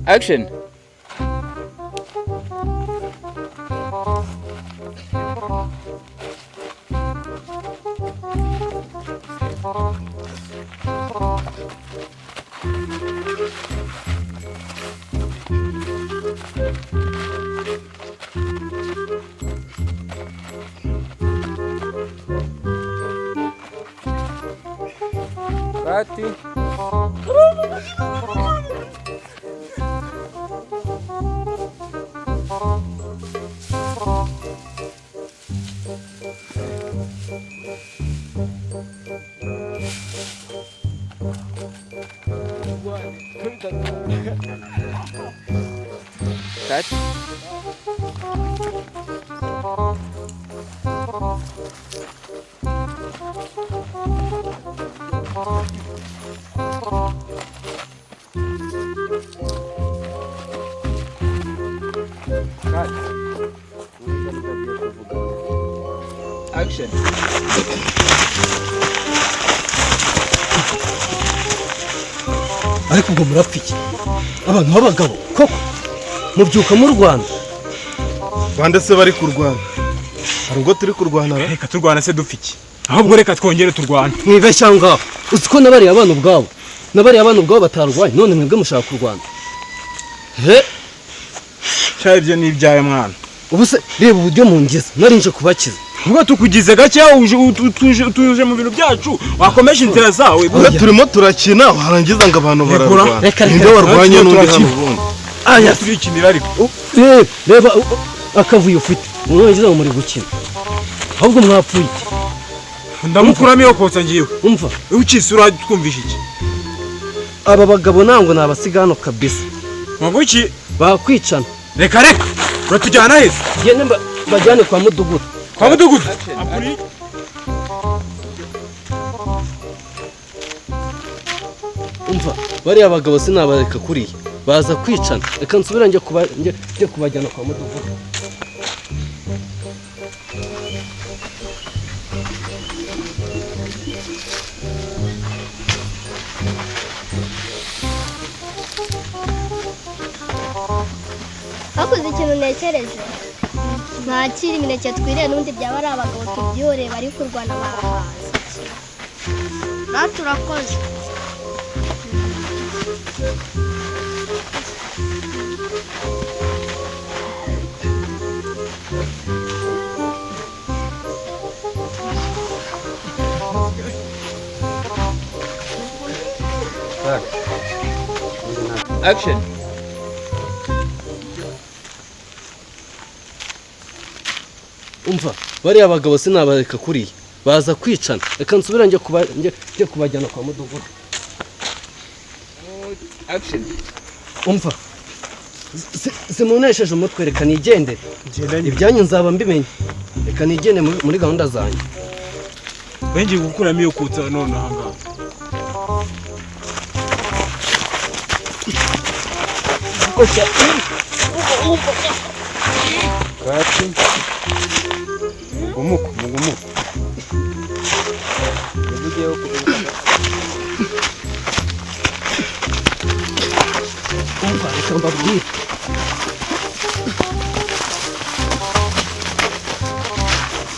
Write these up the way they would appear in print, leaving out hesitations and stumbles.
Action. Bati. Cut. Action. ariko ubwo murapfiki abantu b'abagabo koko mubyuka mu Rwanda bande se bari kurwana hari ubwo turi kurwana reka turwana se dupfiki ahubwo reka twongere turwana mwibeshya ngaho uzi ko nabariye abana ubwabo batarwanye none mwebwe mushaka kurwana cyari ibyo ni ibyawe mwana ubu se reba uburyo mungize narinje kubakiza ubwo tukugize gake tuje mu bintu byacu wakomeje inzira zawe turimo turakina warangiza ngo abantu bararwana reka ninde warwanye n'undi hano ubundi aya turikinira ariko reba akavuyo ufite mwagize ngo muri gukina ahubwo mwapfuye ndamukuramo iyo kotsa ngiwe umva ukisura twumvisha iki aba bagabo nango nabasiga hano kabisa ngo iki bakwicana reka uratujyana heza gende bajyane kwa mudugudu umva bariya bagabo sinabareka kuriya baza kwicana reka nsubira njye kubajyana kwa mudugudu hakuze ikintu ntekereje ntakira imineke twirire n'ubundi byaba ari abagabo tubyihoreye bari kurwana bahaza natwe turakoze Action. umva bariya bagabo sinabareka kuriya baza kwicana reka nsubira njye kubajyana kwa mudugudu Action. umva simunesheje umutwe reka nigendere ibyanyu nzaba mbimenye reka nigende muri gahunda zanyu ngiye gukuramo iyo kutsa none aha ngaha Kati. umuko Ugiye kuvuga. umva reka mbabwire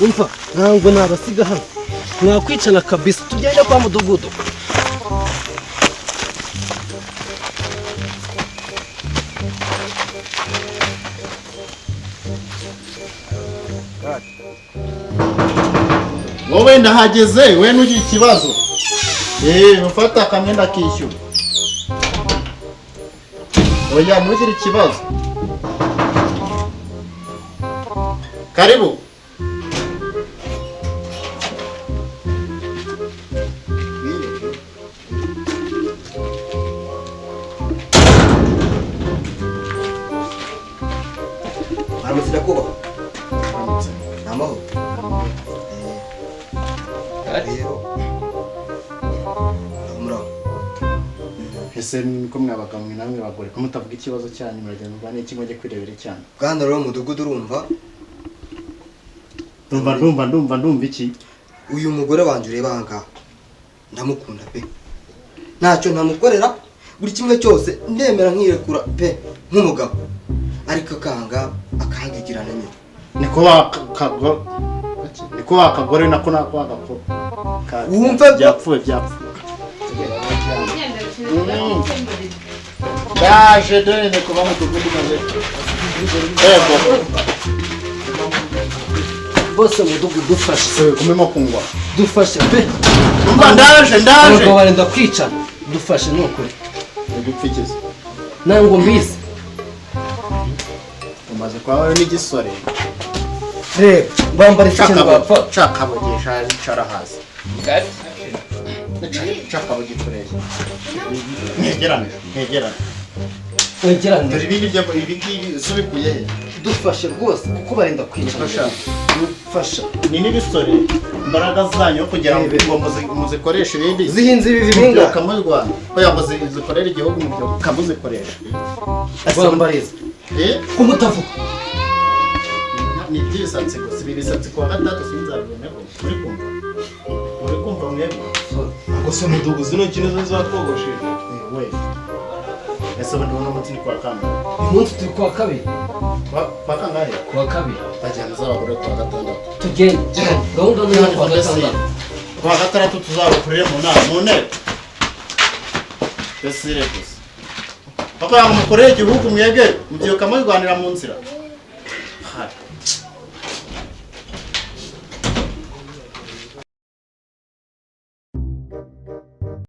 umva ntabwo nabasiga hano mwakwicana kabisa tugende kwa mudugudu wowe ndahageze we nugira ikibazo ufata akamyenda kishyura oya nugira ikibazo karibu aramutse kuba amahoro ese niko mwabaga mwe namwe bagore ko mutavuga ikibazo cyanyu muragenda mubane kimwe cyo kwirebera cyane bwana rero mudugudu urumva ndumva iki uyu mugore wanje ureba aha ngaha ndamukunda pe ntacyo ntamukorera buri kimwe cyose ndemera nkirekura pe nk'umugabo ariko akanga akangigirana nyine niko wakagore nako nako wagakora wumva byapfuye ndaje dore niko bamudugudu maze ego bose mudugudu dufashe kumemo kungwa dufashe pe umva ndaje abagabo barenda kwicana dufashe nukuri gupfikiza nango mbizi umaze kwawe n'igisore reba bambara ikintu bapfa cakabogesha icara hasi cakabogitureye ntegerane wegerane dore ibi ngibi subikuye he dufashe rwose kuko barenda kwicana dufasha ni n'ibisore imbaraga zanyu kugira ngo muzikoreshe ibindi zihinze ibi bibinga kamuzwa kugira ngo zikorere igihugu mu byo kamuzikoresha bambariza kumutavuga ni byisatsi gusa ibi bisatsi kuwa gatatu sinzabiboneho uri kumva mwebwe gusa mudugu zino kintu zo zatwogosheje we ese ubundi uno munsi ni kwa kangahe uyu munsi turi kuwa kabiri kwa kangahe kuwa kabiri bajyana z'abagore kuwa gatandatu tugende gahunda ni iyo kuwa gatandatu kuwa gatandatu tuzabakurire mu nama mu nteko desire gusa kuko mukoreye igihugu mwebwe mubyuka murwanira mu nzira